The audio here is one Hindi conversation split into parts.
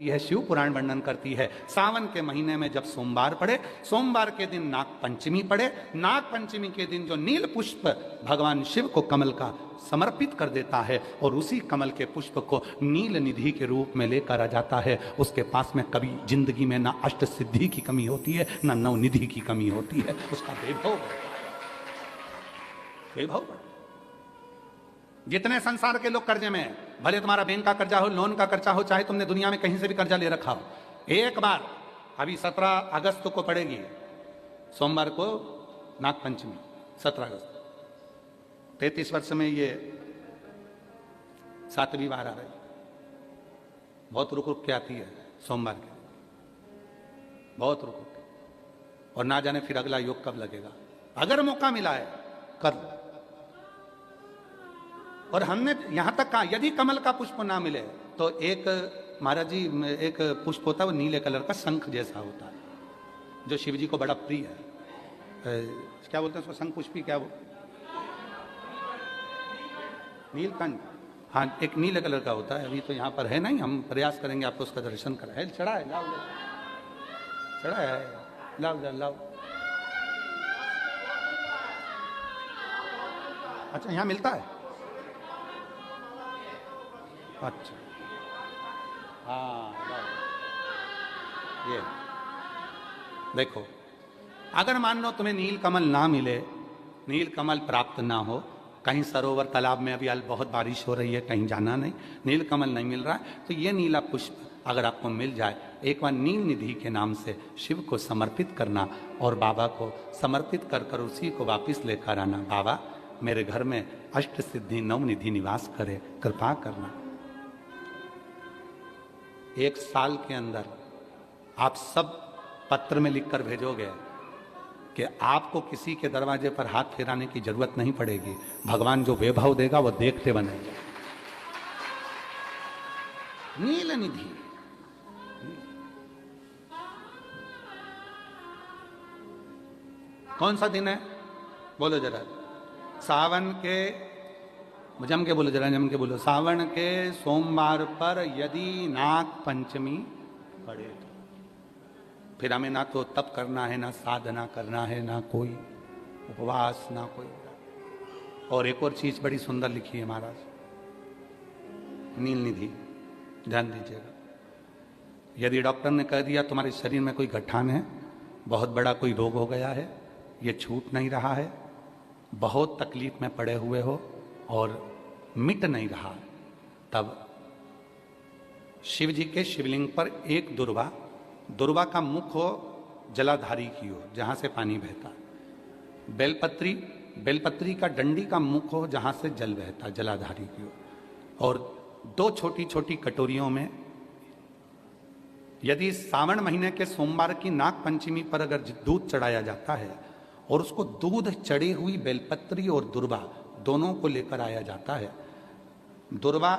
यह शिव पुराण वर्णन करती है। सावन के महीने में जब सोमवार पड़े, सोमवार के दिन नाग पंचमी पड़े, नाग पंचमी के दिन जो नील पुष्प भगवान शिव को कमल का समर्पित कर देता है और उसी कमल के पुष्प को नील निधि के रूप में लेकर आ जाता है, उसके पास में कभी जिंदगी में ना अष्ट सिद्धि की कमी होती है ना नवनिधि की कमी होती है। उसका वैभव जितने संसार के लोग कर्जे में हैं, भले तुम्हारा बैंक का कर्जा हो, लोन का कर्जा हो, चाहे तुमने दुनिया में कहीं से भी कर्जा ले रखा हो, एक बार अभी 17 अगस्त को पड़ेगी, सोमवार को नाग पंचमी 17 अगस्त, 33 वर्ष में ये 7वीं बार आ रही, बहुत रुक रुक के आती है सोमवार के, बहुत रुक रुक के, और ना जाने फिर अगला योग कब लगेगा। अगर मौका मिला है कर। और हमने यहां तक कहा यदि कमल का पुष्प ना मिले तो एक महाराज जी एक पुष्प होता है, वो नीले कलर का शंख जैसा होता है, जो शिव जी को बड़ा प्रिय है। क्या बोलते हैं उसको, शंख पुष्पी, क्या वो नीलकंठ, हाँ एक नीले कलर का होता है। अभी तो यहाँ पर है नहीं, हम प्रयास करेंगे आपको उसका दर्शन कराए। चढ़ा है, लाओ चढ़ा है, लाओ लाओ। अच्छा यहाँ मिलता है, अच्छा हाँ ये देखो, अगर मान लो तुम्हें नील कमल ना मिले, नील कमल प्राप्त ना हो, कहीं सरोवर तालाब में अभी बहुत बारिश हो रही है, कहीं जाना नहीं, नील कमल नहीं मिल रहा है, तो ये नीला पुष्प अगर आपको मिल जाए, एक बार नील निधि के नाम से शिव को समर्पित करना और बाबा को समर्पित कर कर उसी को वापस लेकर आना। बाबा मेरे घर में अष्ट सिद्धि नवनिधि निवास करे, कृपा करना। 1 साल के अंदर आप सब पत्र में लिखकर भेजोगे कि आपको किसी के दरवाजे पर हाथ फेराने की जरूरत नहीं पड़ेगी, भगवान जो वैभव देगा वो देखते बनेगा। नील निधि, कौन सा दिन है बोलो जरा, सावन के, जम के बोलो जरा, जम के बोलो, सावन के सोमवार पर यदि नाग पंचमी पड़े तो फिर हमें ना तो तप करना है, ना साधना करना है, ना कोई उपवास, ना कोई। और एक और चीज बड़ी सुंदर लिखी है महाराज, नील निधि, ध्यान दीजिएगा। यदि डॉक्टर ने कह दिया तुम्हारे शरीर में कोई गठान है, बहुत बड़ा कोई रोग हो गया है, ये छूट नहीं रहा है, बहुत तकलीफ में पड़े हुए हो और मिट नहीं रहा, तब शिव जी के शिवलिंग पर एक दुर्वा का मुख हो जलाधारी की हो, जहां से पानी बहता, बेलपत्री का डंडी का मुख हो जहां से जल बहता, जलाधारी की हो, और 2 छोटी छोटी कटोरियों में, यदि सावन महीने के सोमवार की नाग पंचमी पर अगर दूध चढ़ाया जाता है और उसको दूध चढ़ी हुई बेलपत्री और दुर्वा दोनों को लेकर आया जाता है, दुर्वा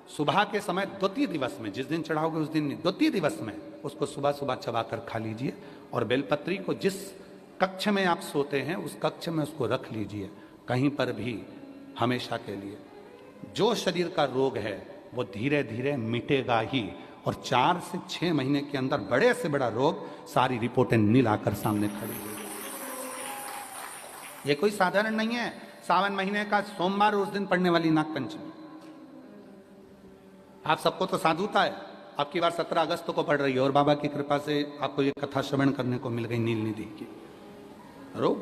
सुबह के समय द्वितीय दिवस में, जिस दिन चढ़ाओगे उस दिन द्वितीय दिवस में उसको सुबह सुबह चबाकर खा लीजिए, और बेलपत्री को जिस कक्ष में आप सोते हैं उस कक्ष में उसको रख लीजिए, कहीं पर भी हमेशा के लिए। जो शरीर का रोग है वो धीरे धीरे मिटेगा ही, और 4 से 6 महीने के अंदर बड़े से बड़ा रोग सारी रिपोर्टें नील आकर सामने खड़ी हुई। ये कोई साधारण नहीं है, सावन महीने का सोमवार उस दिन पड़ने वाली नाग पंचमी। आप सबको तो साधुता है, आपकी बार 17 अगस्त को पड़ रही है, और बाबा की कृपा से आपको ये कथा श्रवण करने को मिल गई नील निधि की। रोग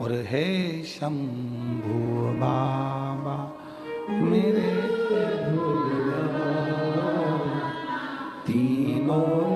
और हे शंभु बाबा मेरे तीनों